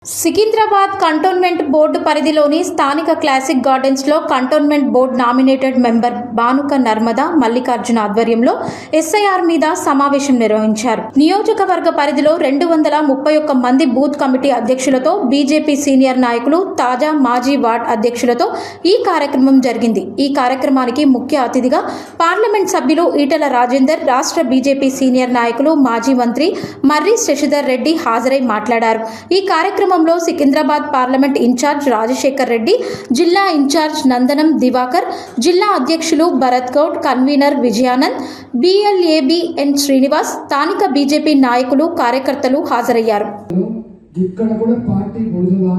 Secunderabad cantonment board పరిధిలోని స్థానిక classic gardens లో cantonment board nominated member Banuka Narmada Mallikarjuna ఆధ్వర్యంలో ఎస్ఐఆర్ మీద సమావేశం నిర్వహించారు. నియోజకవర్గ పరిధిలో 231 మంది బూత్ కమిటీ అధ్యక్షులతో బీజేపీ సీనియర్ నాయకులు తాజా మాజీ వార్డ్ అధ్యక్షులతో ఈ కార్యక్రమం జరిగింది. ఈ కార్యక్రమానికి ముఖ్య అతిథిగా పార్లమెంట్ సభ్యులు ఈటెల రాజేందర్, రాష్ట్ర బీజేపీ సీనియర్ నాయకులు మాజీ మంత్రి మర్రి శశిధర్ రెడ్డి హాజరై మాట్లాడారు. ఈ కార్యక్రమంలో సికింద్రాబాద్ పార్లమెంట్ ఇన్ఛార్జ్ రాజశేఖర్ రెడ్డి, జిల్లా ఇన్ఛార్జ్ నందనం దివాకర్, జిల్లా అధ్యక్షులు భరత్ గౌడ్, కన్వీనర్ విజయానంద్, బిఎల్ఏబి ఎన్ శ్రీనివాస్, స్థానిక బీజేపీ నాయకులు, కార్యకర్తలు హాజరయ్యారు. ఇక్కడ కూడా పార్టీ బొడుదలా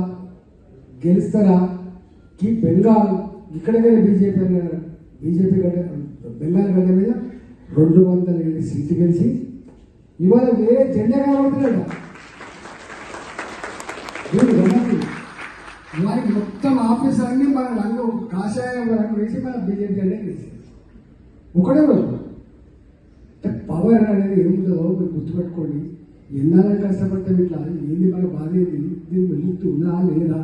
గెలుస్తారా కి బెంగాల్ ఇక్కడ బీజేపీ బెంగాల్ గడ్డ మీద 207 సీట్లు గెలిచి ఇవాళ వేరే జెండా కాబడుతున్నాడు. వారికి మొత్తం ఆఫీస్ అన్ని మన రంగు కాషాయం రంగు వేసి మన బీజేపీ అనేది వేసేది ఒకటే రోజు. పవర్ అనేది ఏముంటుందో మీరు గుర్తుపెట్టుకోండి. ఎన్నాళ్ళని కష్టపడితే ఇట్లా ఏంది మన బాధ, ఏంది దీన్ని వెళ్తుందా లేదా